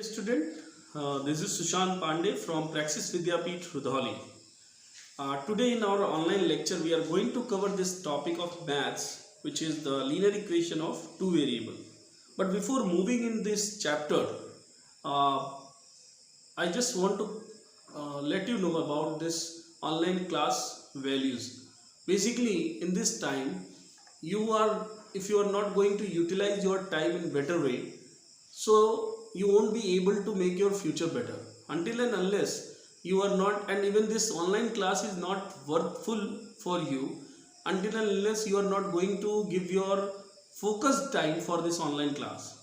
Student, this is Sushant Pandey from Praxis Vidyapeeth, Rudholi. Today in our online lecture, we are going to cover this topic of maths, which is the linear equation of two variable. But before moving in this chapter, uh, I just want to let you know about this online class values. Basically, in this time, if you are not going to utilize your time in better way, so you won't be able to make your future better until and unless you are not, and even this online class is not worthful for you until and unless you are not going to give your focused time for this online class.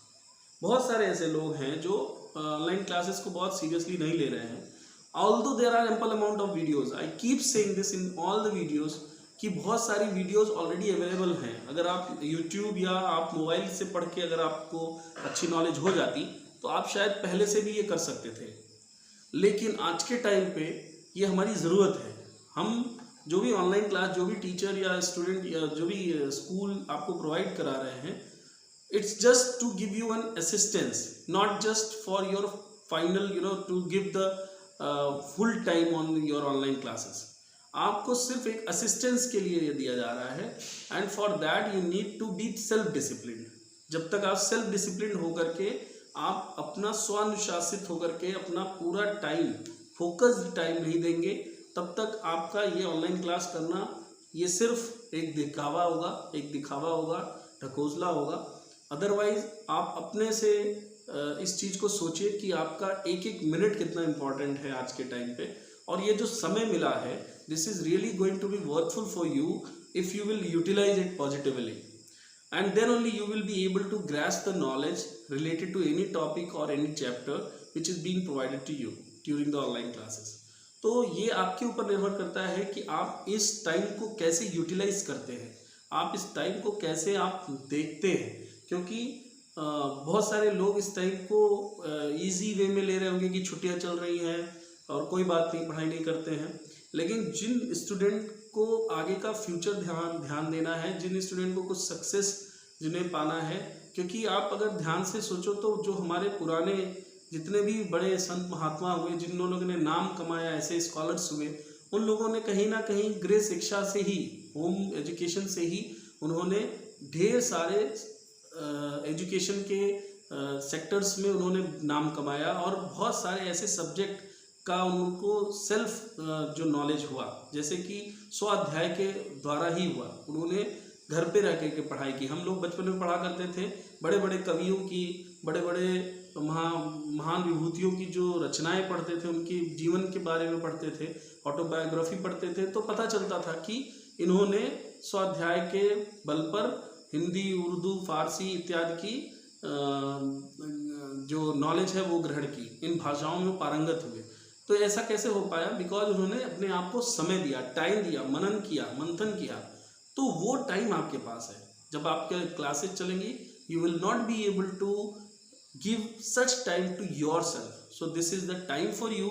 बहुत सारे ऐसे लोग हैं जो online classes को बहुत seriously नहीं ले रहे हैं. Although there are ample amount of videos, I keep saying this in all the videos कि बहुत सारी वीडियोस ऑलरेडी अवेलेबल हैं. अगर आप यूट्यूब या आप मोबाइल से पढ़ के अगर आपको अच्छी नॉलेज हो जाती तो आप शायद पहले से भी ये कर सकते थे. लेकिन आज के टाइम पे ये हमारी ज़रूरत है. हम जो भी ऑनलाइन क्लास, जो भी टीचर या स्टूडेंट या जो भी स्कूल आपको प्रोवाइड करा रहे हैं, it's just to give you an assistance, not just for your final to give the full time on your online classes. आपको सिर्फ एक असिस्टेंस के लिए ये दिया जा रहा है, and for that you need to be self discipline. जब तक आप सेल्फ डिसिप्लिन होकर के आप अपना स्वानुशासित होकर के अपना पूरा टाइम, फोकस्ड टाइम नहीं देंगे, तब तक आपका ये ऑनलाइन क्लास करना ये सिर्फ एक दिखावा होगा, ढकोसला होगा. अदरवाइज आप अपने से इस चीज़ को सोचिए कि आपका एक एक मिनट कितना इम्पॉर्टेंट है आज के टाइम पे, और ये जो समय मिला है, this is really going to be worthful for you if you will utilize it positively, and then only you will be able to grasp the knowledge related to any topic or any chapter which is being provided to you during the online classes. तो ये आपके ऊपर निर्भर करता है कि आप इस टाइम को कैसे यूटिलाइज करते हैं, आप इस टाइम को कैसे आप देखते हैं. क्योंकि बहुत सारे लोग इस टाइम को इजी वे में ले रहे होंगे कि छुट्टियां चल रही हैं और कोई बात नहीं, पढ़ाई नहीं करते हैं. लेकिन जिन स्टूडेंट को आगे का फ्यूचर ध्यान देना है, जिन स्टूडेंट को कुछ सक्सेस जिन्हें पाना है, क्योंकि आप अगर ध्यान से सोचो तो जो हमारे पुराने जितने भी बड़े संत महात्मा हुए, जिन लोगों ने नाम कमाया, ऐसे स्कॉलर्स हुए, उन लोगों ने कहीं ना कहीं गृह शिक्षा से ही, होम एजुकेशन से ही उन्होंने ढेर सारे एजुकेशन के सेक्टर्स में उन्होंने नाम कमाया, और बहुत सारे ऐसे सब्जेक्ट का उनको सेल्फ जो नॉलेज हुआ, जैसे कि स्वाध्याय के द्वारा ही हुआ. उन्होंने घर पे रह के पढ़ाई की. हम लोग बचपन में पढ़ा करते थे, बड़े बड़े कवियों की, बड़े बड़े महान विभूतियों की जो रचनाएं पढ़ते थे, उनकी जीवन के बारे में पढ़ते थे, ऑटोबायोग्राफी पढ़ते थे, तो पता चलता था कि इन्होंने स्वाध्याय के बल पर हिंदी, उर्दू, फारसी इत्यादि की जो नॉलेज है वो ग्रहण की, इन भाषाओं में पारंगत हुए. तो ऐसा कैसे हो पाया? बिकॉज उन्होंने अपने आप को समय दिया, टाइम दिया, मनन किया, मंथन किया. तो वो टाइम आपके पास है. जब आपके क्लासेस चलेंगी, you will not be able to give such time to yourself. So this is the time for you.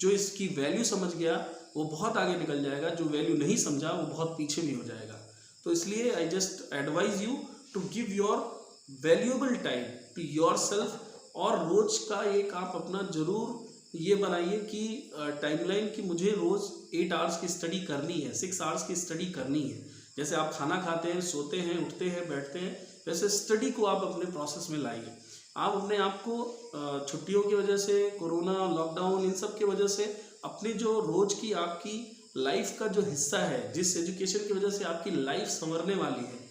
जो इसकी वैल्यू समझ गया वो बहुत आगे निकल जाएगा, जो वैल्यू नहीं समझा वो बहुत पीछे भी हो जाएगा. तो इसलिए I just advise you to give your valuable time to yourself. और रोज का एक आप अपना जरूर ये बनाइए कि टाइमलाइन कि मुझे रोज़ 8 आवर्स की स्टडी करनी है, 6 आवर्स की स्टडी करनी है. जैसे आप खाना खाते हैं, सोते हैं, उठते हैं, बैठते हैं, वैसे स्टडी को आप अपने प्रोसेस में लाइए. आप अपने आप को छुट्टियों की वजह से, कोरोना, लॉकडाउन, इन सब की वजह से अपनी जो रोज़ की आपकी लाइफ का जो हिस्सा है, जिस एजुकेशन की वजह से आपकी लाइफ संवरने वाली है,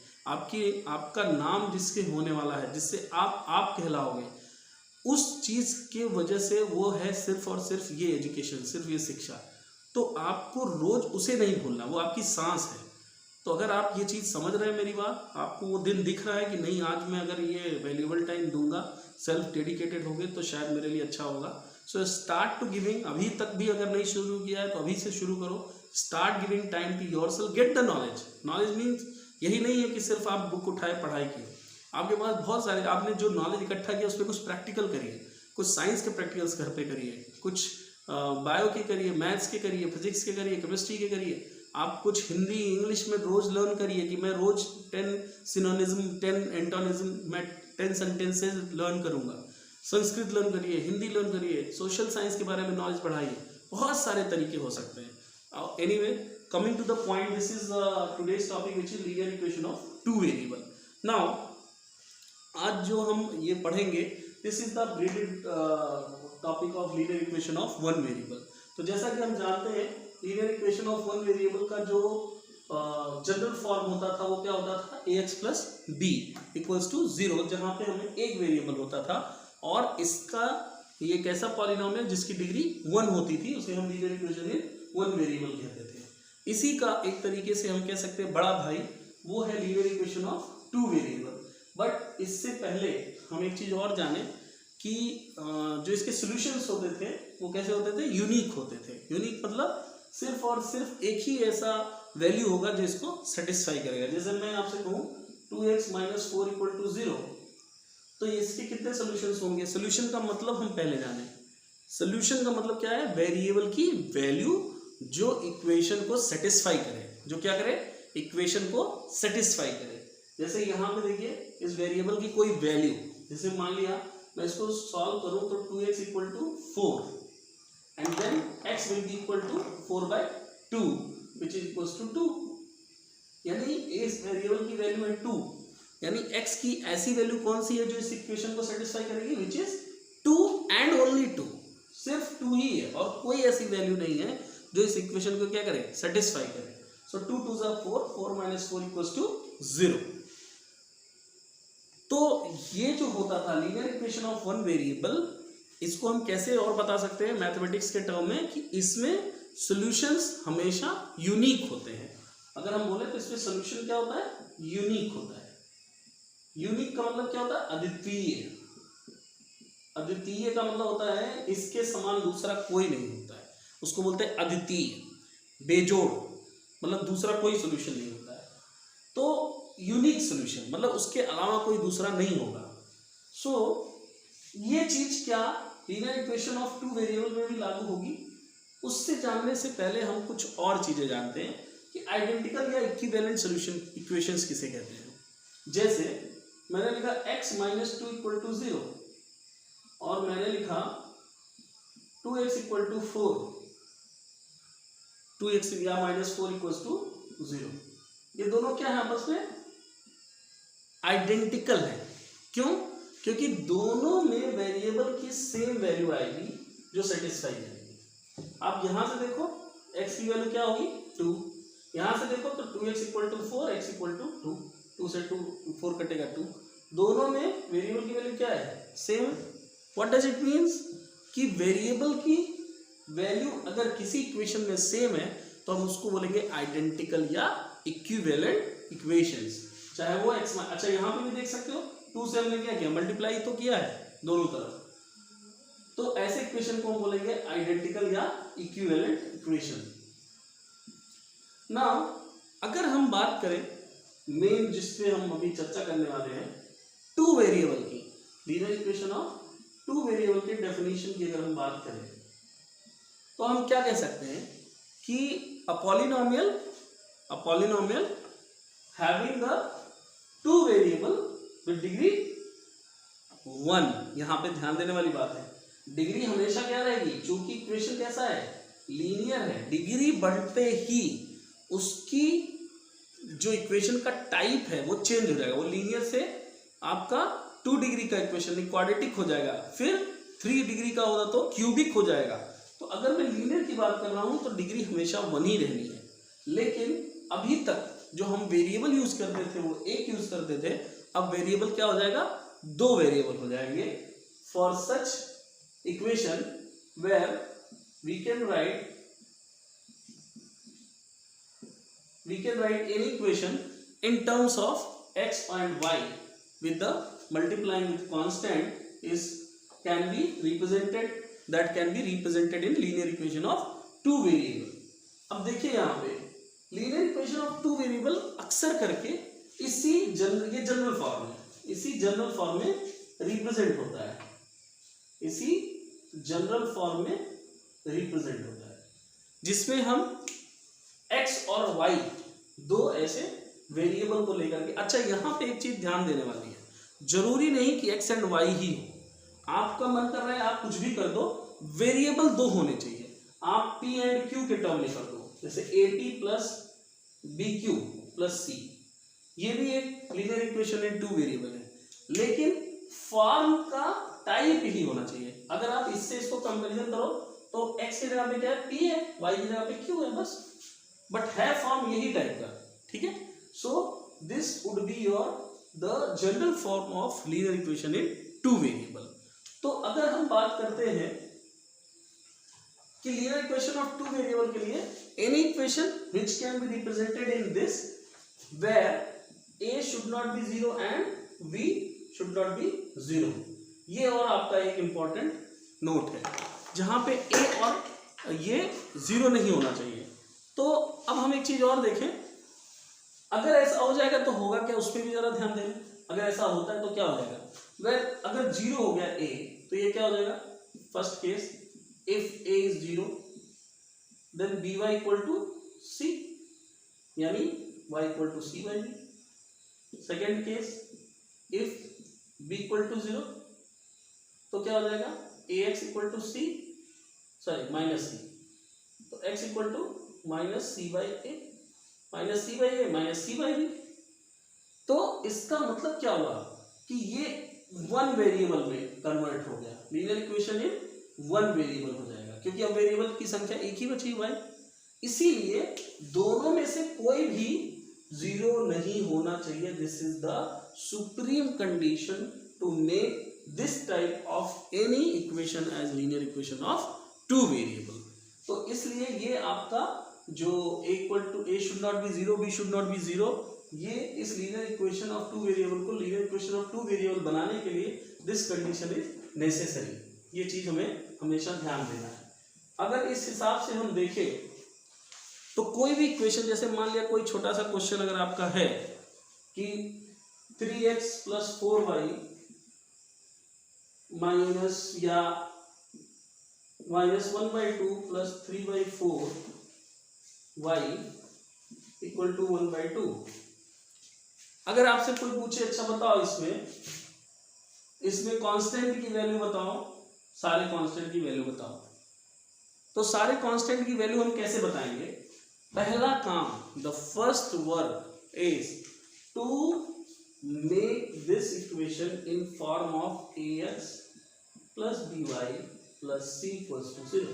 आपका नाम जिसके होने वाला है, जिससे आप कहलाओगे, उस चीज़ के वजह से वो है सिर्फ और सिर्फ ये एजुकेशन, सिर्फ ये शिक्षा. तो आपको रोज़ उसे नहीं भूलना, वो आपकी सांस है. तो अगर आप ये चीज़ समझ रहे हैं मेरी बात, आपको वो दिन दिख रहा है कि नहीं, आज मैं अगर ये वैल्यूएबल टाइम दूंगा, सेल्फ डेडिकेटेड होंगे, तो शायद मेरे लिए अच्छा होगा. So start to giving. अभी तक भी अगर नहीं शुरू किया है तो अभी से शुरू करो. Start giving time to yourself. Get the knowledge. Knowledge means यही नहीं है कि सिर्फ आप बुक उठाए, पढ़ाई की. आपके पास बहुत सारे, आपने जो नॉलेज इकट्ठा किया उस पर कुछ प्रैक्टिकल करिए, कुछ साइंस के प्रैक्टिकल्स घर पे करिए, कुछ बायो के करिए, मैथ्स के करिए, फिजिक्स के करिए, केमिस्ट्री के करिए. आप कुछ हिंदी, इंग्लिश में रोज़ लर्न करिए कि मैं रोज़ 10 सिनोनिज्म, 10 एंटोनिज्म, मैं 10 सेंटेंसेज लर्न करूँगा. संस्कृत लर्न करिए, हिंदी लर्न करिए, सोशल साइंस के बारे में नॉलेज बढ़ाइए, बहुत सारे तरीके हो सकते हैं। Anyway, coming to the point, this is today's topic which is linear equation of two variable. Now आज जो हम ये पढ़ेंगे, this is the breeded topic of linear equation of one variable. तो जैसा कि हम जानते हैं, linear equation of one variable का जो जनरल फॉर्म होता था वो क्या होता था, ax plus b equals to 0, जहाँ पे हमें एक वेरिएबल होता था और इसका ये कैसा पॉलिनोमियल जिसकी डिग्री 1 होती थी, उसे हम linear equation in one variable कहते थे। इसी का एक तरीके से हम कह सकते हैं बड़ा भाई, वो है linear equation of two variable. But इससे पहले हम एक चीज और जाने कि जो इसके सॉल्यूशंस होते थे वो कैसे होते थे, यूनिक होते थे। यूनिक मतलब सिर्फ और सिर्फ एक ही ऐसा वैल्यू होगा जो इसको सेटिस्फाई करेगा। जैसे मैं आपसे कहूँ 2x माइनस 4 इक्वल टू 0, तो इसके कितने सोल्यूशंस होंगे? सोल्यूशन का मतलब हम पहले जाने। सोल्यूशन का मतलब क्या है, वेरिएबल की वैल्यू जो इक्वेशन को सेटिस्फाई करे, जो क्या करे, इक्वेशन को सेटिस्फाई करे। जैसे यहाँ पे देखिए, इस वेरिएबल की कोई वैल्यू, जैसे मान लिया मैं इसको सॉल्व करूँ तो 2x equal to 4 and then x will be equal to 4/2 which is equal to 2, यानी इस वेरिएबल की वैल्यू है 2, यानी x की ऐसी वैल्यू कौन सी है जो इस इक्वेशन को सेटिस्फाई करेगी, विच इज 2 एंड ओनली 2, सिर्फ 2 ही है और कोई ऐसी वैल्यू नहीं है जो इस इक्वेशन को क्या करे, सेटिस्फाई करे। सो 2 2 जा 4, 4 माइनस 4 इक्वल्स टू 0। तो ये जो होता था linear equation of one variable, इसको हम कैसे और बता सकते हैं मैथमेटिक्स के टर्म में कि इसमें सॉल्यूशंस हमेशा यूनिक होते हैं। अगर हम बोले तो इसमें सॉल्यूशन क्या होता है, यूनिक होता है। यूनिक का मतलब क्या होता है, अद्वितीय। अद्वितीय का मतलब होता है इसके समान दूसरा कोई नहीं होता है, उसको बोलते हैं अद्वितीय, बेजोड़, मतलब दूसरा कोई सॉल्यूशन नहीं होता है। तो यूनिक सॉल्यूशन मतलब उसके अलावा कोई दूसरा नहीं होगा। सो ये चीज क्या linear equation of two variable में भी लागू होगी। उससे जानने से पहले हम कुछ और चीजें जानते हैं कि आइडेंटिकल या इक्विवेलेंट सॉल्यूशन इक्वेशंस किसे कहते हैं। जैसे मैंने लिखा x माइनस 2 इक्वल टू 0 और मैंने लिखा 2x इक्वल टू 4, 2x या माइनस 4 इक्वल टू 0, ये दोनों क्या है, आपस में आइडेंटिकल है। क्यों? क्योंकि दोनों में वेरिएबल की सेम वैल्यू आएगी जो सेटिस्फाई करेगी। आप यहां से देखो x की वैल्यू क्या होगी 2, यहां से देखो तो 2x equal to 4, x equal to 2, 2 से 2 4 कटेगा 2, दोनों में वेरिएबल की वैल्यू क्या है, same. What does it means कि वेरिएबल की वैल्यू अगर किसी इक्वेशन में सेम है तो हम उसको बोलेंगे आइडेंटिकल या इक्विवेलेंट इक्वेशंस, चाहे वो x। अच्छा यहाँ पे भी देख सकते हो 2 से हमने क्या किया, मल्टीप्लाई तो किया है दोनों तरफ, तो ऐसे इक्वेशन को हम बोलेंगे आइडेंटिकल या इक्विवेलेंट इक्वेशन। नाउ अगर हम बात करें मेन जिसपे हम अभी चर्चा करने वाले हैं, टू वेरिएबल की, linear equation of two variable के डेफिनेशन की अगर हम बात करें तो हम क्या कह सकते हैं कि a polynomial having the two variable with degree 1, यहाँ पे ध्यान देने वाली बात है, डिग्री हमेशा क्या रहेगी, चूंकि इक्वेशन कैसा है, लीनियर है, डिग्री बढ़ते ही उसकी जो इक्वेशन का टाइप है वो चेंज हो जाएगा। वो लीनियर से आपका 2 डिग्री का इक्वेशन क्वाड्रेटिक हो जाएगा, फिर 3 डिग्री का होगा तो क्यूबिक हो जाएगा। तो अगर मैं लीनियर की बात कर रहा हूं तो डिग्री हमेशा 1 ही रहनी है। लेकिन अभी तक जो हम वेरिएबल यूज करते थे वो एक यूज करते थे, अब वेरिएबल क्या हो जाएगा, 2 वेरिएबल हो जाएंगे। For such equation where we can write any equation in terms of x and y with the multiplying with constant is can be represented in linear equation of two variable। अब देखिए यहाँ पे linear equation of two variable अक्सर करके इसी general form है, इसी general form में रिप्रेजेंट होता है, इसी जनरल फॉर्म में रिप्रेजेंट होता है, जिसमें हम x और y दो ऐसे वेरिएबल को लेकर के। अच्छा यहाँ पे एक चीज ध्यान देने वाली है, जरूरी नहीं कि x एंड y ही हो, आपका मन कर रहा है आप कुछ भी कर दो, वेरिएबल दो होने चाहिए। आप पी एंड क्यू के टर्म में कर दो, जैसे A P plus B Q plus C, ये भी एक linear equation in two variable है, लेकिन फॉर्म का टाइप ही होना चाहिए। अगर आप इससे इसको कंपैरिजन करो तो x की जगह पे क्या है, p है, y की जगह पे q है, बस, बट है फॉर्म यही टाइप का, ठीक है। So this would be your the general form of linear equation in two variable. तो अगर हम बात करते हैं कि linear equation of two variable के लिए any equation which can be represented in this where a should not be zero and b should not be zero, ये और आपका एक इंपॉर्टेंट नोट है, जहां पे a और ये जीरो नहीं होना चाहिए। तो अब हम एक चीज और देखें, अगर ऐसा हो जाएगा तो होगा क्या, उस पर भी जरा ध्यान दें। अगर ऐसा होता है तो क्या हो जाएगा, वेर अगर जीरो हो गया a तो ये क्या हो जाएगा, first case if a is zero then by equal to c, यानी y equal to c by b। Second case if b equal to zero तो क्या हो जाएगा, ax equal to c sorry minus c, तो x equal to minus c by a, minus c by a minus c by b। तो इसका मतलब क्या हुआ कि ये वन वेरिएबल में कन्वर्ट हो गया, linear equation in one variable हो जाएगा, क्योंकि अब वेरिएबल की संख्या एक ही बची y, इसीलिए दोनों में से कोई भी जीरो नहीं होना चाहिए। This is the supreme condition to make this type of any equation as linear equation of two variable. तो इसलिए ये आपका जो a equal to a should not be zero, b should not be zero, ये इस linear equation of two variable को linear equation of two variable बनाने के लिए दिस कंडीशन इज नेसेसरी। ये चीज हमें हमेशा ध्यान देना है। अगर इस हिसाब से हम देखें तो कोई भी इक्वेशन, जैसे मान लिया कोई छोटा सा क्वेश्चन अगर आपका है कि 3x प्लस 4y माइनस या minus 1/2 plus 3/4 y equal to 1/2, अगर आपसे कोई पूछे अच्छा बताओ इसमें कांस्टेंट की वैल्यू बताओ, सारे कांस्टेंट की वैल्यू बताओ, तो सारे कांस्टेंट की वैल्यू हम कैसे बताएंगे। पहला काम, the first work is to make this equation in form of ax plus by plus c equals to 0,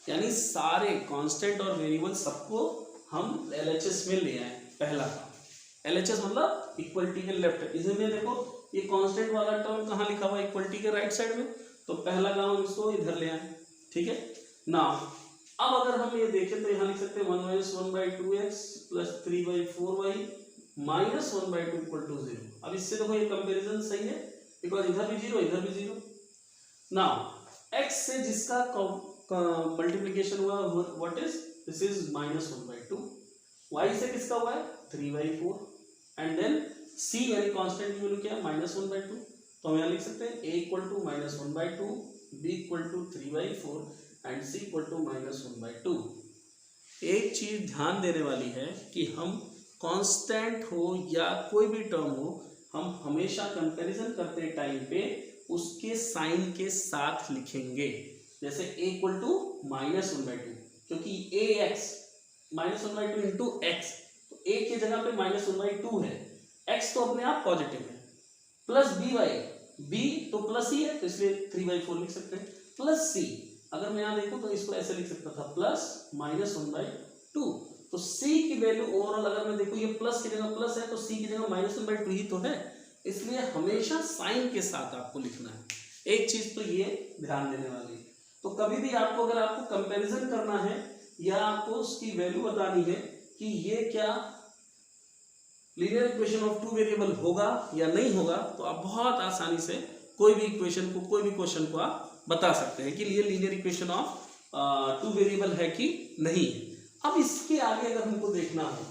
यानी सारे कांस्टेंट और वेरिएबल सबको हम LHS में ले आए। पहला काम LHS मतलब इक्वलिटी के लेफ्ट, इसमें देखो ये कांस्टेंट वाला टर्म कहाँ लिखा हुआ है, इक्वलिटी के राइट साइड में, तो पहला काम हम इसको इधर ले आए, ठीक है ना। अब अगर हम ये देखें तो यहाँ लिख सकते हैं 1 minus 1/2x plus 3/4y minus 1/2 equal to 0। अब इससे देखो ये कंपेरिजन सही है, बिकॉज इधर भी जीरो इधर भी जीरो। नाउ x से जिसका मल्टीप्लीकेशन हुआ what is this is minus 1/2, y से किसका हुआ है 3/4, एंड देन c यानी कांस्टेंट की वैल्यू क्या है माइनस 1/2, तो हम यहाँ लिख सकते हैं a equal to minus 1/2, b equal to 3/4 and c equal to minus 1/2। एक चीज ध्यान देने वाली है कि हम कांस्टेंट हो या कोई भी टर्म हो, हम हमेशा कंपैरिजन करते टाइम पे उसके साइन के साथ लिखेंगे। जैसे a इक्वल टू माइनस 1/2, क्योंकि ax माइनस 1/2 इंटू एक्स, तो a की जगह पे माइनस 1/2 है, x तो अपने आप पॉजिटिव है, प्लस b तो प्लस ही है, तो इसलिए 3/4 लिख सकते हैं, प्लस c, अगर मैं यहाँ देखूं तो इसको ऐसे लिख सकता था प्लस माइनस 1/2, तो c की वैल्यू ओवरऑल अगर मैं देखूं ये प्लस की जगह प्लस है तो c की जगह माइनस 1/2 ही तो है, इसलिए हमेशा साइन के साथ आपको लिखना है। एक चीज तो ये ध्यान देने वाली है। तो कभी भी आपको अगर आपको कंपैरिजन करना है या आपको उसकी वैल्यू बतानी है कि ये क्या linear equation of two variable होगा या नहीं होगा, तो आप बहुत आसानी से कोई भी इक्वेशन को, कोई भी क्वेश्चन को आप बता सकते हैं कि ये linear equation of two variable है कि नहीं है। अब इसके आगे अगर हमको देखना हो,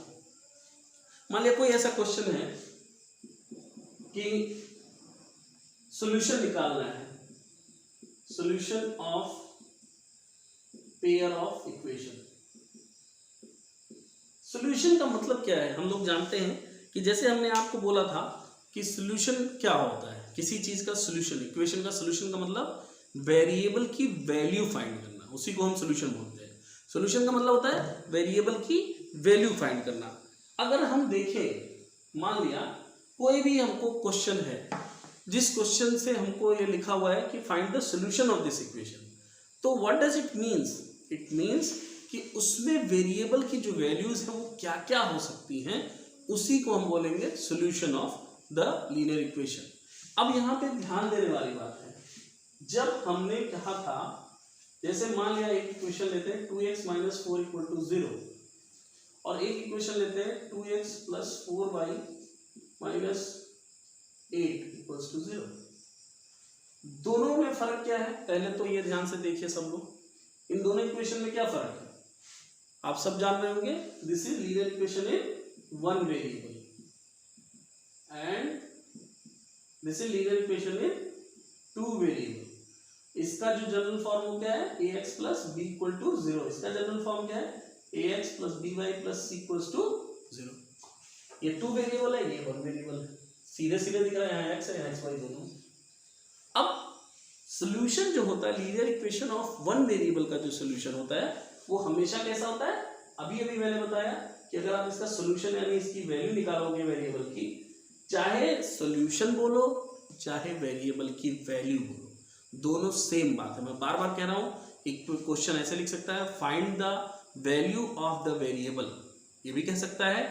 मान लिया कोई ऐसा क्वेश्चन है कि सॉल्यूशन निकालना है, solution of pair of equation. Solution का मतलब क्या है, हम लोग जानते हैं कि जैसे हमने आपको बोला था कि सॉल्यूशन क्या होता है, किसी चीज का सोल्यूशन, इक्वेशन का सोल्यूशन का मतलब वेरिएबल की वैल्यू फाइंड करना, उसी को हम सोल्यूशन बोलते हैं। सोल्यूशन का मतलब होता है वेरिएबल की वैल्यू फाइंड करना। अगर हम देखें, मान लिया कोई भी हमको क्वेश्चन है, जिस क्वेश्चन से हमको ये लिखा हुआ है कि find the solution of this equation, तो what does it means? It means कि उसमें वेरिएबल की जो वैल्यूज है वो क्या क्या हो सकती हैं, उसी को हम बोलेंगे solution of the linear equation. अब यहाँ पे ध्यान देने वाली बात है, जब हमने कहा था, जैसे मान लिया एक इक्वेशन लेते हैं 2x - 4 = 0 और एक इक्वेशन लेते हैं 2x + 4y - 8 = 0। दोनों में फर्क क्या है? पहले तो ये ध्यान से देखिए सब लोग, इन दोनों इक्वेशन में क्या फर्क है आप सब जान रहे होंगे। This is linear equation in one variable and this is linear equation in two variable. इसका जो जनरल फॉर्म क्या है? ax + b = 0। इसका जनरल फॉर्म क्या है? ax + by + c = 0। ये टू वेरिएबल है, ये वन वेरिएबल है, सीधे सीधे दिख रहा है, यहाँ x है यहाँ xy दोनों। अब सोल्यूशन जो होता है linear equation of one variable का जो सोल्यूशन होता है वो हमेशा कैसा होता है? अभी अभी मैंने बताया कि अगर आप इसका सोल्यूशन यानी इसकी वैल्यू निकालोगे वेरिएबल की, चाहे सोल्यूशन बोलो चाहे वेरिएबल की वैल्यू बोलो, दोनों सेम बात है। मैं बार बार कह रहा हूं, एक क्वेश्चन ऐसे लिख सकता है find the value of the variable, ये भी कह सकता है,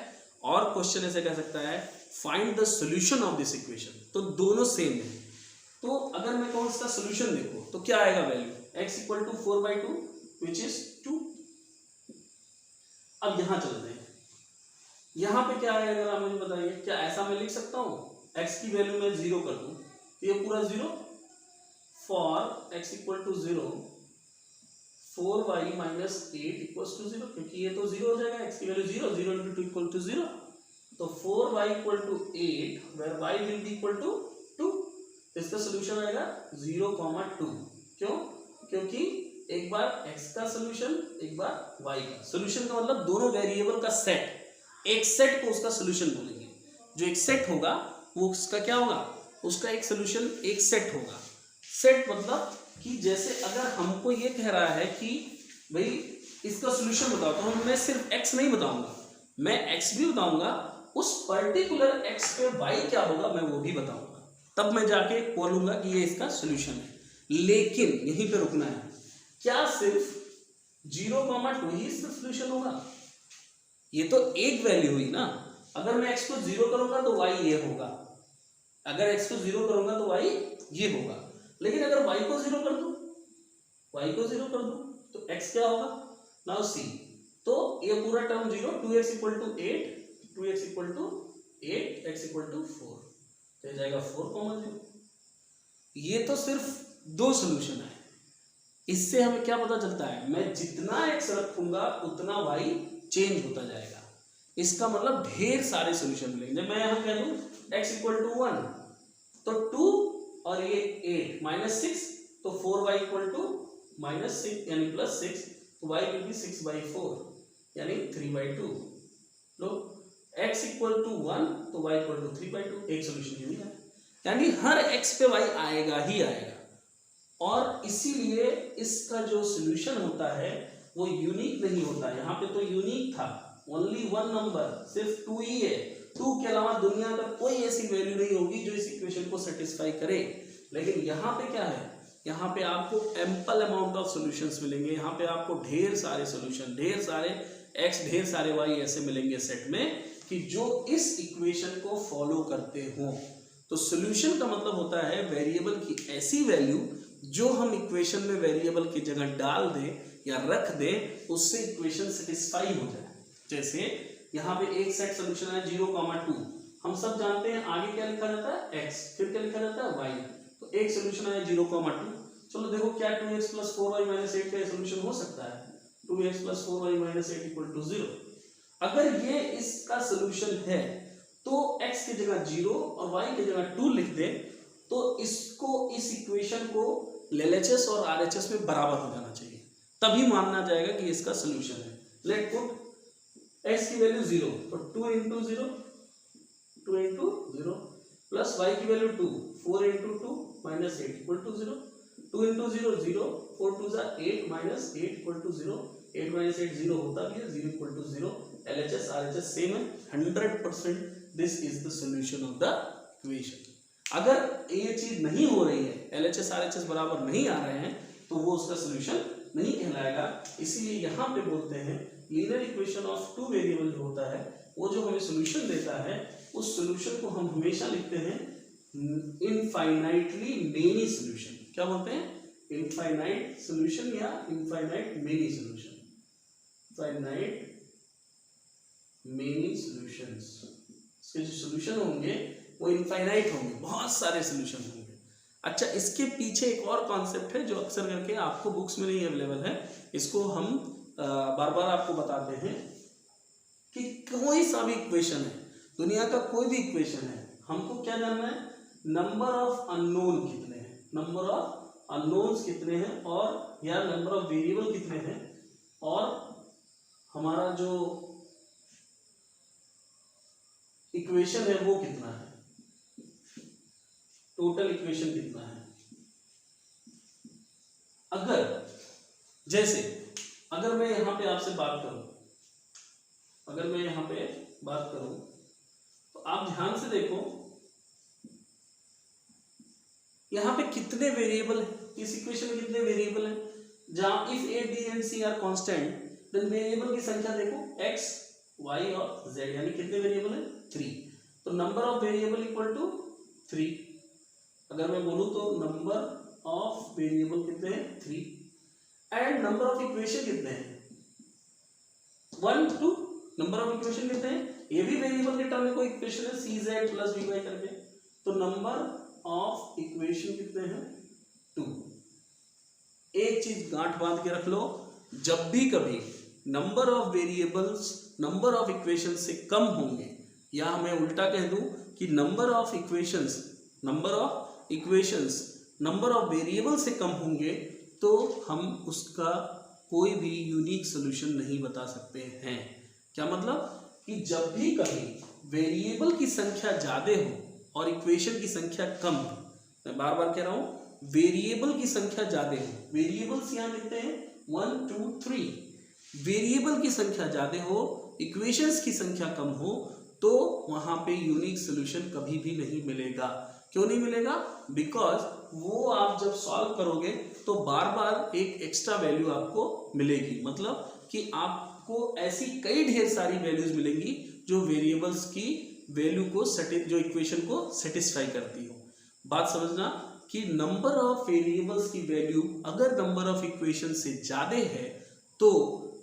और क्वेश्चन ऐसे कह सकता है find the solution of this equation, तो दोनों सेम है। तो अगर मैं कहूँ इसका सोल्यूशन देखो तो क्या आएगा वैल्यू? x = 4/2 which is 2। अब यहां चलते हैं, यहां पे क्या आएगा अगर आप मुझे बताइए, क्या ऐसा मैं लिख सकता हूं x की वैल्यू मैं 0 कर दूं तो ये पूरा 0, फॉर x = 0 4y - 8 = 0, क्योंकि ये तो 0 हो जाएगा, x की वैल्यू 0, 0 × 2 = 0, तो 4y = 8 where y will be equal to 2। इसका सोल्यूशन आएगा 0,2। क्यों? क्योंकि एक बार x का सोल्यूशन एक बार y का सोल्यूशन का मतलब दोनों वेरिएबल का सेट, एक सेट को उसका सोल्यूशन बोलेंगे। जो एक सेट होगा वो उसका क्या होगा? उसका एक सोल्यूशन एक सेट होगा। सेट मतलब कि जैसे अगर हमको ये कह रहा है कि भाई इसका सोल्यूशन बताओ, तो मैं सिर्फ x नहीं बताऊंगा, मैं x भी बताऊंगा, उस पर्टिकुलर x पे y क्या होगा मैं वो भी बताऊंगा, तब मैं जाके बोलूंगा कि ये इसका सोल्यूशन है। लेकिन यहीं पे रुकना है, क्या सिर्फ 0,2 ही इसका सोल्यूशन होगा? ये तो एक वैल्यू हुई ना। अगर मैं x को 0 करूंगा तो y ये होगा, अगर x को 0 करूंगा तो y ये होगा, लेकिन अगर y को 0 कर दूं, y को 0 कर दूं तो x क्या होगा? नाउ सी, तो ये पूरा टर्म 0, 2x = 8, 2x = 8, x = 4, तो जाएगा 4,0। ये तो सिर्फ दो सोल्यूशन है। इससे हमें क्या पता चलता है? मैं जितना x रखूंगा उतना y चेंज होता जाएगा। इसका मतलब ढेर सारे सोल्यूशन मिलेंगे। जब मैं यहां कह दूं x = 1 तो 2 और ये 8 - 6, तो 4y = -6 यानी +6, तो y will be 6/4 यानी 3/2। लो, x = 1 तो y = 3/2, एक सोल्यूशन ये भी है, यानी हर x पे y आएगा ही आएगा। और इसीलिए इसका जो सोल्यूशन होता है वो यूनिक नहीं होता। यहाँ पे तो यूनिक था, ओनली वन नंबर, सिर्फ 2 ही है, 2 के अलावा दुनिया का कोई ऐसी वैल्यू नहीं होगी जो इस इक्वेशन को सेटिस्फाई करे। लेकिन यहाँ पे क्या है? यहाँ पे आपको एम्पल अमाउंट ऑफ सॉल्यूशंस मिलेंगे। यहाँ पे आपको ढेर सारे सॉल्यूशन, ढेर सारे x, ढेर सारे y ऐसे मिलेंगे सेट में कि जो इस इक्वेशन को फॉलो करते हो। तो सॉल्यूशन का मतलब होता है वेरिएबल की ऐसी वैल्यू जो हम इक्वेशन में वेरिएबल की जगह डाल दें या रख दें, उससे इक्वेशन सेटिस्फाई हो जाए। जैसे यहाँ पे एक सेट सॉल्यूशन है 0,2, हम सब जानते हैं आगे क्या लिखा जाता है x, फिर क्या लिखा जाता है y, तो एक सॉल्यूशन है 0,2। चलो देखो क्या 2x + 4y - 8 का सॉल्यूशन हो सकता है? 2x + 4y - 8 = 0। अगर ये इसका सॉल्यूशन है तो x की जगह 0 और y की जगह 2 लिख दे, तो इसको, इस इक्वेशन को LHS और RHS में बराबर हो जाना चाहिए, तभी मानना जाएगा कि इसका सॉल्यूशन है। लेट पुट x की वैल्यू 0, तो 2 × 0, 2 × 0, प्लस y की value 2, 4 into 2 minus 8 equal to 0, 2 into 0 0, 4 2 जा 8 minus 8 equal to 0, 8 minus 8 0 होता भी है, 0 equal to 0, LHS RHS same है, 100% this is the solution of the equation. अगर ये चीज नहीं हो रही है, LHS RHS बराबर नहीं आ रहे हैं, तो वो उसका सोल्यूशन नहीं कहलाएगा। इसीलिए यहाँ पे बोलते हैं linear equation of two variable जो होता है, वो जो हमें सोल्यूशन देता है, उस सोल्यूशन को हम हमेशा लिखते हैं इनफाइनाइटली मेनी सोल्यूशन। क्या बोलते हैं? इनफाइनाइट सोल्यूशन या infinite many solution, finite many solutions. इसके जो सोल्यूशन होंगे वो इनफाइनाइट होंगे, बहुत सारे सोल्यूशन होंगे। अच्छा, इसके पीछे एक और कॉन्सेप्ट है जो अक्सर करके आपको बुक्स में नहीं अवेलेबल है, इसको हम बार बार आपको बताते हैं कि कोई सा भी इक्वेशन है, दुनिया का कोई भी इक्वेशन है, हमको क्या जानना है? नंबर ऑफ अननोन कितने हैं, नंबर ऑफ अननोन्स कितने हैं, और या नंबर ऑफ वेरिएबल कितने हैं, और हमारा जो इक्वेशन है वो कितना है, टोटल इक्वेशन कितना है। अगर मैं यहां पे आपसे बात करूं, तो आप ध्यान से देखो यहां पे कितने वेरिएबल है, इस इक्वेशन में कितने वेरिएबल है। जहां if a b and c are constant, then variable की संख्या देखो x y और z, यानी कितने वेरिएबल है? 3। तो number of variable equal to 3। अगर मैं बोलूं तो नंबर ऑफ वेरिएबल कितने हैं? 3। एंड नंबर ऑफ इक्वेशन कितने हैं? 1 2। नंबर ऑफ इक्वेशन कितने हैं? ये भी वेरिएबल के टर्म में कोई इक्वेशन है cz प्लस vy करके, तो नंबर ऑफ इक्वेशन कितने हैं? 2। एक चीज गांठ बांध के रख लो, जब भी कभी number of variables number of equation से कम होंगे, या मैं उल्टा कह दूं कि number of equations number of variable से कम होंगे, तो हम उसका कोई भी यूनिक सोल्यूशन नहीं बता सकते हैं। क्या मतलब? कि जब भी कभी वेरिएबल की संख्या ज्यादा हो और इक्वेशन की संख्या कम हो, मैं बार बार कह रहा हूं, वेरिएबल की संख्या ज्यादा हो, वेरिएबल्स यहां लिखते हैं 1 2 3, वेरिएबल की संख्या ज्यादा हो, इक्वेशंस की संख्या कम हो, तो वहां पे यूनिक सोल्यूशन कभी भी नहीं मिलेगा। क्यों नहीं मिलेगा? बिकॉज वो आप जब सॉल्व करोगे तो बार बार एक एक्स्ट्रा वैल्यू आपको मिलेगी, मतलब कि आपको ऐसी कई ढेर सारी वैल्यूज मिलेंगी जो वेरिएबल्स की वैल्यू को जो इक्वेशन को सेटिस्फाई करती हो। बात समझना कि नंबर ऑफ वेरिएबल्स की वैल्यू अगर नंबर ऑफ इक्वेशन से ज्यादा है, तो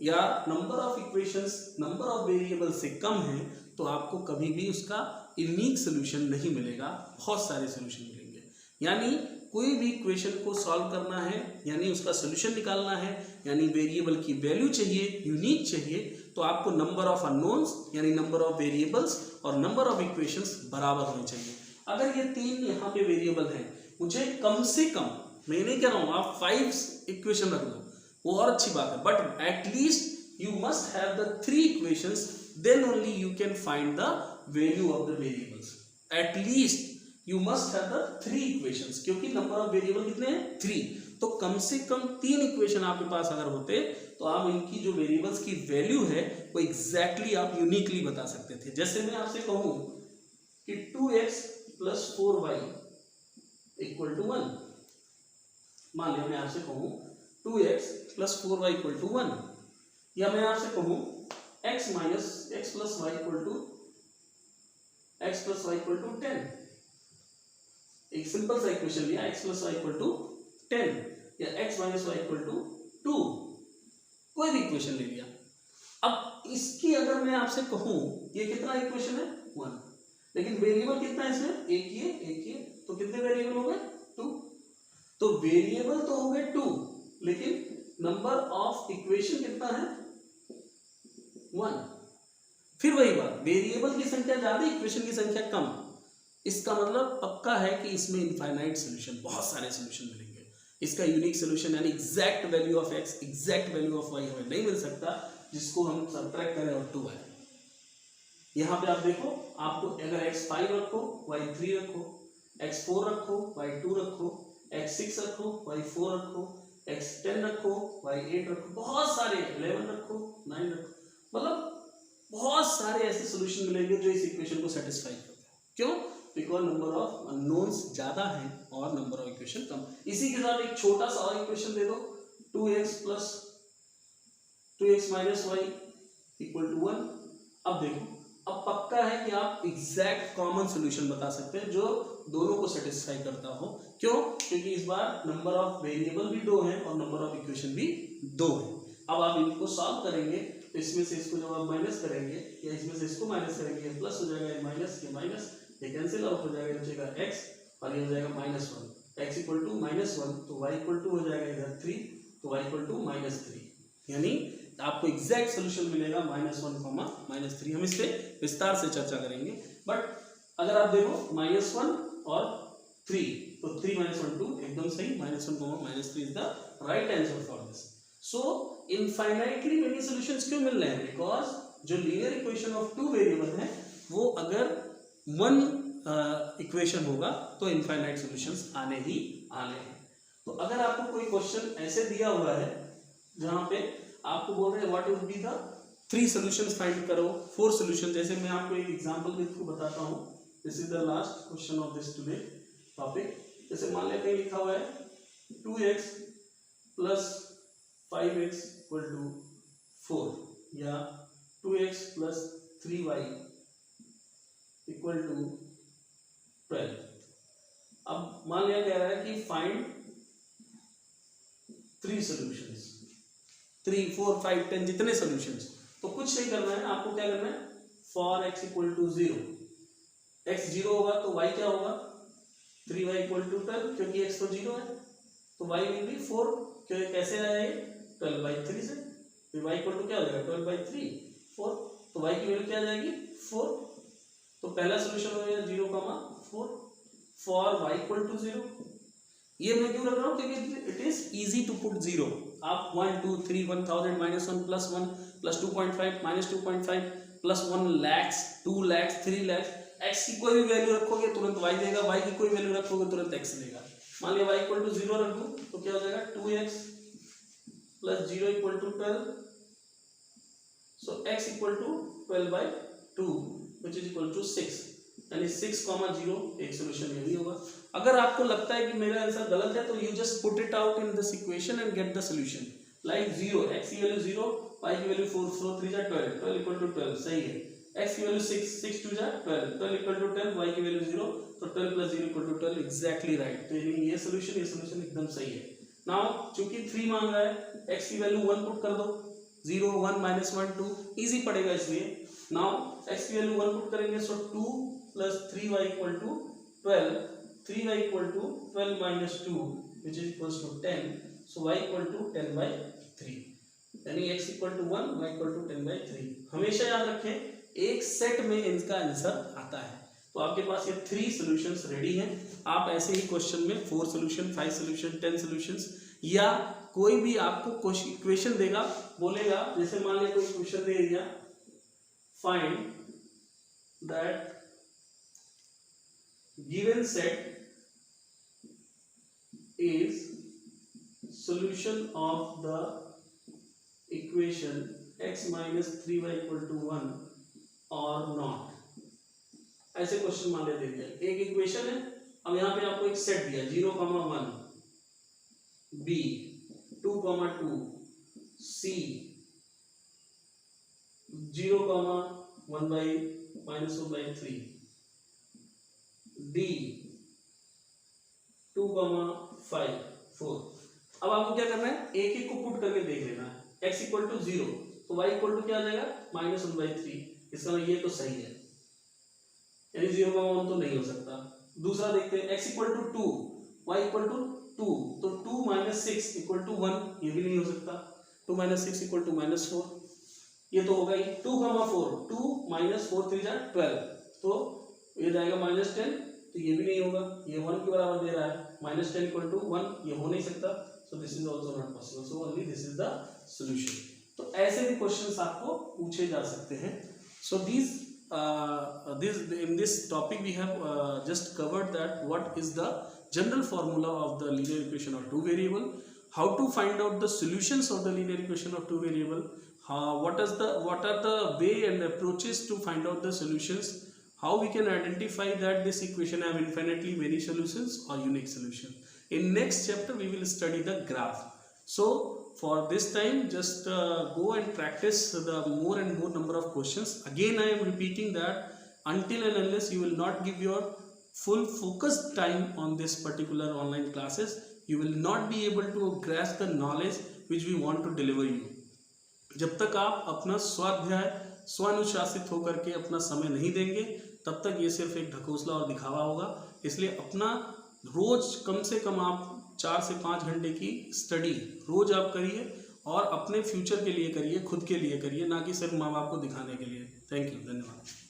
या number of equations number of variable से कम है, तो आपको कभी भी उसका यूनिक सोल्यूशन नहीं मिलेगा, बहुत सारे सोल्यूशन मिलेंगे। यानी कोई भी इक्वेशन को सॉल्व करना है, यानी उसका सोल्यूशन निकालना है, यानी वेरिएबल की वैल्यू चाहिए, यूनिक चाहिए, तो आपको नंबर ऑफ अननोन्स यानी नंबर ऑफ वेरिएबल्स और नंबर ऑफ इक्वेशंस बराबर होने चाहिए। अगर ये 3 यहाँ पे वेरिएबल हैं, मुझे कम से कम, मैं नहीं कह रहा हूँ आप 5 इक्वेशन रख दो, वो और अच्छी बात है, but at least you must have the 3 equations, then only you can find the value of the variables. At least you must have the 3 equations, क्योंकि नंबर ऑफ वेरिएबल कितने हैं? 3। तो कम से कम 3 इक्वेशन आपके पास अगर होते, तो आप इनकी जो वेरिएबल्स की वैल्यू है वो एग्जैक्टली आप यूनिकली बता सकते थे। जैसे मैं आपसे कहूं कि 2x plus 4y equal to 1, मान लिया मैं आपसे कहूं 2x plus 4y equal to 1, या मैं आपसे कहूं x minus x plus y equal to 10। एक सिंपल सा इक्वेशन लिया, x plus y equal to 10 या x minus y equal to 2, कोई भी इक्वेशन ले लिया। अब इसकी अगर मैं आपसे कहूं ये कितना इक्वेशन है? 1, लेकिन वेरिएबल कितना है इसमें? एक ही, तो कितने वेरिएबल हो गए? 2। तो वेरिएबल तो हो गए 2, लेकिन नंबर ऑफ इक्वेशन कितना है? 1। फिर वही बात, वेरिएबल की संख्या ज्यादा, इक्वेशन की संख्या कम, इसका मतलब पक्का है कि इसमें इनफाइनाइट सॉल्यूशन, बहुत सारे सॉल्यूशन मिलेंगे। इसका यूनिक सॉल्यूशन यानी exact value of x, exact value of y हमें नहीं मिल सकता जिसको हम सब्ट्रैक्ट करें और 2 आए। यहाँ पे आप देखो, आपको अगर x5 रखो, y3 रखो, x4 रखो, y2 रखो, x6 रखो, y4 रखो, x10 रखो, y8 रखो, बहुत सारे 11 रखो, 9 रखो, मतलब बहुत सारे ऐसे सॉल्यूशन मिलेंगे जो इस इक्वेशन को सेटिस्फाई करते हैं। क्यों? बिकॉज नंबर ऑफ अननोन्स ज्यादा है और नंबर ऑफ इक्वेशन कम। इसी के साथ एक छोटा सा और इक्वेशन दे दो, 2x plus 2x minus y equal to 1। अब देखो, अब पक्का है कि आप एग्जैक्ट कॉमन सॉल्यूशन बता सकते हैं जो दोनों को सेटिस्फाई करता हो। क्यों? क्योंकि इस बार नंबर ऑफ वेरिएबल भी 2 है और नंबर ऑफ इक्वेशन भी 2 है। अब आप इनको सॉल्व करेंगे तो इसमें से इसको जब आप माइनस करेंगे या इसमें से इसको माइनस करेंगे, प्लस हो जाएगा, ये माइनस ये कैंसिल आउट हो जाएगा, बचेगा x और ये हो जाएगा -1। x इक्वल टू -1 तो y इक्वल टू हो जाएगा इधर 3, तो y इक्वल टू -3, यानी आपको एग्जैक्ट सोल्यूशन मिलेगा -1, -3। हम इस पे विस्तार से चर्चा करेंगे, बट अगर आप देखो -1 और 3 तो 3 - 1 2 एकदम सही, -1, -3 is the right answer for this. So infinitely many solutions क्यों मिल रहे हैं? बिकॉज जो लीनियर इक्वेशन ऑफ 2 वेरिएबल है वो अगर 1 इक्वेशन होगा तो इनफाइनाइट सॉल्यूशंस आने ही आने हैं। तो अगर आपको कोई क्वेश्चन ऐसे दिया हुआ है जहां पे आपको बोल रहे हैं what would be the 3 solutions find करो, 4 सॉल्यूशन, जैसे मैं आपको एक एग्जांपल देकर बताता हूं। This is the last question of this today topic. जैसे मान लेते हैं लिखा हुआ है 2x plus 5x equal to 4 या 2x plus 3y equal to 12। अब मान लिया कह रहा है कि फाइंड 3 सॉल्यूशंस, 3, 4, 5, 10 जितने सॉल्यूशंस। तो कुछ नहीं करना है, आपको क्या करना है, for x equal to 0, x 0 होगा तो y क्या होगा, 3y इक्वल टू 12, क्योंकि x तो 0 है तो y विल बी 4, क्योंकि कैसे आया ये 12/3 से, फिर y इक्वल टू क्या हो जाएगा 12/3 4, तो y की वैल्यू क्या आ जाएगी 4। तो पहला सॉल्यूशन हो जाएगा 0,4 फॉर y इक्वल टू 0। ये मैं क्यों रख रहा हूँ, क्योंकि it is easy to put 0। आप 1 2 3 1000 -1 +1 +2.5 -2.5 +1 lakhs 2 lakhs 3 lakhs, x की कोई भी वैल्यू रखोगे तुरंत y देगा, y की कोई वैल्यू रखोगे तुरंत x देगा। मान लिया y इक्वल टू 0 रख दूं तो क्या हो जाएगा 2x plus 0 equal to 12, so x equal to 12/2 which is equal to 6, यानी 6,0 एक सोल्यूशन ये भी होगा। अगर आपको लगता है कि मेरा आंसर गलत है तो you just put it out in this equation and get the solution. Like 0, x की वैल्यू 0, y की वैल्यू 4, 4 3 12, 12 इक्वल टू 12 सही है। x की वैल्यू 6, 6 2 12, 12 इक्वल टू 10, y की वैल्यू 0, तो 12 plus 0 equal to 12, exactly right. तो ये सोल्यूशन एकदम सही है। नाउ चूंकि 3 मांग रहा है, x की वैल्यू 1 पुट कर दो, 0 1 -1 2 इजी पड़ेगा इसलिए। नाउ x की वैल्यू 1 पुट करेंगे, so 2 plus 3y equal to 12, 3y equal to 12 minus 2 which is equals to 10, so y equal to 10/3, यानी x equal to 1, y equal to 10/3। हमेशा याद रखें एक सेट में इनका आंसर आता है। तो आपके पास ये 3 सॉल्यूशंस रेडी हैं। आप ऐसे ही क्वेश्चन में 4 सॉल्यूशन 5 सॉल्यूशन 10 सॉल्यूशंस या कोई भी आपको इक्वेशन देगा, बोलेगा, जैसे मान लिया कोई क्वेश्चन दे दिया, find that given set is solution of the equation x minus 3y equal to 1 or not। ऐसे क्वेश्चन मान लेते हैं, एक इक्वेशन है, अब यहाँ पे आपको एक सेट दिया 0,1 b 2,2 c 0,1/-1/3 d 2,5 4। अब आपको क्या करना है, एक एक को पुट करके देख लेना है। x इक्वल टू 0 तो y इक्वल टू क्या आ जाएगा -1/3, इसका मतलब ये तो सही है, यानी 0,1 तो नहीं हो सकता। दूसरा देखते हैं x equal to 2 y equal to 2, तो 2 - 6 इक्वल टू 1, ये भी नहीं हो सकता। 2 - 6 इक्वल टू -4, ये तो होगा ही। 2,4 2 - 4 3 12, तो ये जाएगा -10, तो ये भी नहीं होगा, ये 1 के बराबर दे रहा है। -10 इक्वल टू 1, ये हो नहीं सकता, सो this is also not possible, so only this is the solution. तो ऐसे भी क्वेश्चंस आपको पूछे जा सकते हैं। So these in this topic we have just covered that what is the general formula of the linear equation of two variable, how to find out the solutions of the linear equation of two variable, what are the way and approaches to find out the solutions, how we can identify that this equation have infinitely many solutions or unique solution. In next chapter we will study the graph. So for this time just go and practice the more and more number of questions. Again I am repeating that until and unless you will not give your full focused time on this particular online classes, you will not be able to grasp the knowledge which we want to deliver you. जब तक आप अपना स्वाध्याय स्वानुशासित होकर के अपना समय नहीं देंगे तब तक ये सिर्फ एक ढकोसला और दिखावा होगा। इसलिए अपना रोज कम से कम आप 4 से 5 घंटे की स्टडी रोज आप करिए और अपने फ्यूचर के लिए करिए, खुद के लिए करिए, ना कि सिर्फ माँ बाप को दिखाने के लिए। थैंक यू, धन्यवाद।